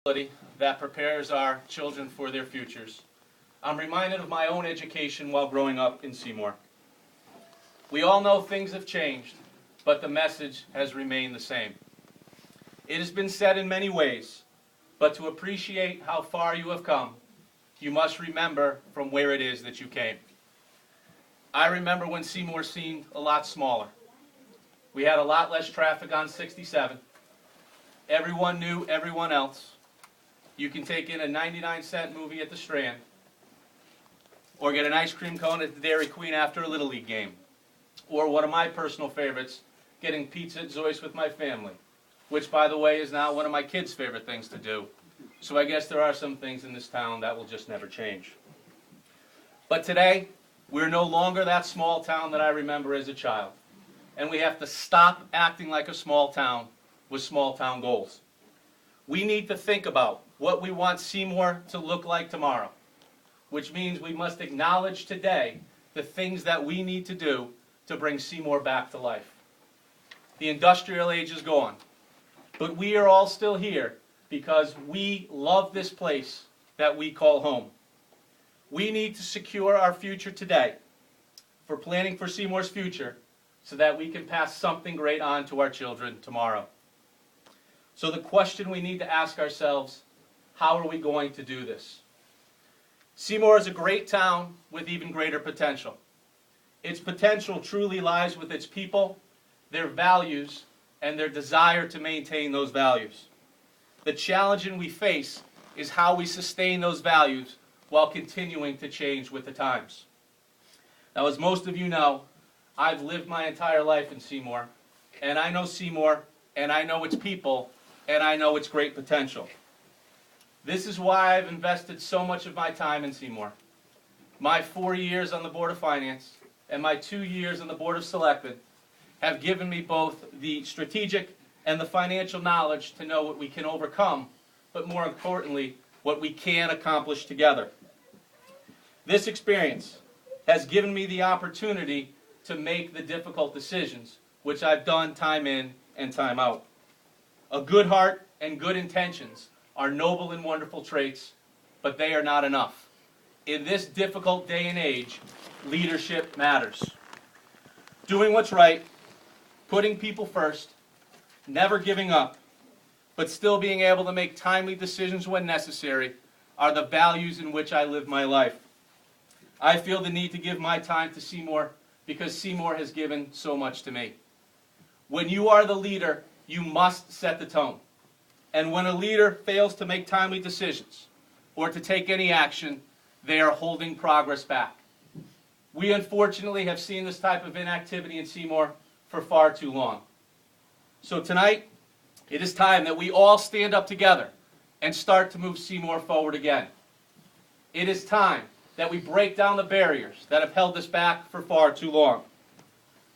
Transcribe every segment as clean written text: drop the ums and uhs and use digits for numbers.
that prepares our children for their futures. I'm reminded of my own education while growing up in Seymour. We all know things have changed, but the message has remained the same. It has been said in many ways, but to appreciate how far you have come, you must remember from where it is that you came. I remember when Seymour seemed a lot smaller. We had a lot less traffic on 67. Everyone knew everyone else. You can take in a 99-cent movie at the Strand, or get an ice cream cone at the Dairy Queen after a Little League game, or one of my personal favorites, getting pizza at Zoy's with my family, which, by the way, is now one of my kids' favorite things to do. So I guess there are some things in this town that will just never change. But today, we're no longer that small town that I remember as a child, and we have to stop acting like a small town with small town goals. We need to think about what we want Seymour to look like tomorrow, which means we must acknowledge today the things that we need to do to bring Seymour back to life. The industrial age is gone, but we are all still here because we love this place that we call home. We need to secure our future today for planning for Seymour's future so that we can pass something great on to our children tomorrow. So the question we need to ask ourselves, how are we going to do this? Seymour is a great town with even greater potential. Its potential truly lies with its people, their values, and their desire to maintain those values. The challenge we face is how we sustain those values while continuing to change with the times. Now, as most of you know, I've lived my entire life in Seymour, and I know Seymour, and I know its people, and I know its great potential. This is why I've invested so much of my time in Seymour. My 4 years on the Board of Finance and my 2 years on the Board of Selectmen have given me both the strategic and the financial knowledge to know what we can overcome, but more importantly, what we can accomplish together. This experience has given me the opportunity to make the difficult decisions, which I've done time in and time out. A good heart and good intentions are noble and wonderful traits, but they are not enough. In this difficult day and age, leadership matters. Doing what's right, putting people first, never giving up, but still being able to make timely decisions when necessary are the values in which I live my life. I feel the need to give my time to Seymour because Seymour has given so much to me. When you are the leader, you must set the tone. And when a leader fails to make timely decisions or to take any action, they are holding progress back. We unfortunately have seen this type of inactivity in Seymour for far too long. So tonight, it is time that we all stand up together and start to move Seymour forward again. It is time that we break down the barriers that have held us back for far too long.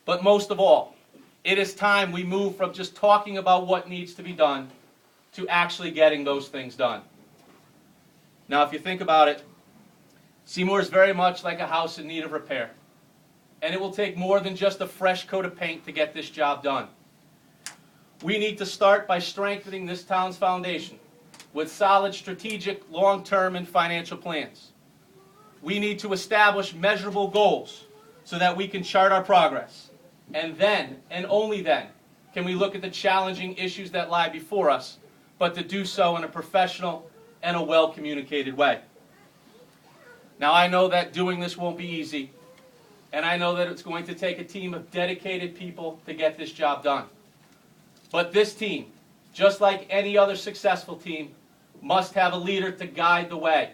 But most of all, it is time we move from just talking about what needs to be done to actually getting those things done. Now, if you think about it, Seymour is very much like a house in need of repair. And it will take more than just a fresh coat of paint to get this job done. We need to start by strengthening this town's foundation with solid strategic, long-term, and financial plans. We need to establish measurable goals so that we can chart our progress. And then, and only then, can we look at the challenging issues that lie before us, but to do so in a professional and a well-communicated way. Now, I know that doing this won't be easy, and I know that it's going to take a team of dedicated people to get this job done. But this team, just like any other successful team, must have a leader to guide the way.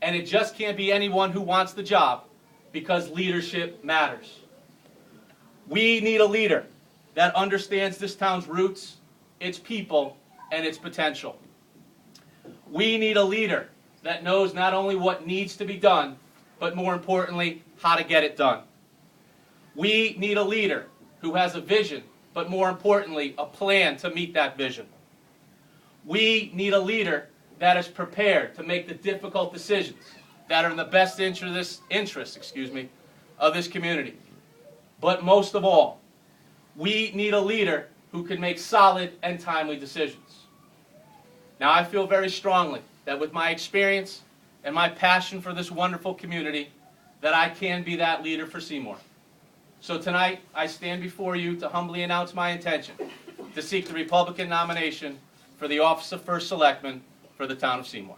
And it just can't be anyone who wants the job, because leadership matters. We need a leader that understands this town's roots, its people, and its potential. We need a leader that knows not only what needs to be done, but more importantly, how to get it done. We need a leader who has a vision, but more importantly, a plan to meet that vision. We need a leader that is prepared to make the difficult decisions that are in the best interest of this community. But most of all, we need a leader who can make solid and timely decisions. Now, I feel very strongly that with my experience and my passion for this wonderful community, that I can be that leader for Seymour. So tonight, I stand before you to humbly announce my intention to seek the Republican nomination for the office of First Selectman for the town of Seymour.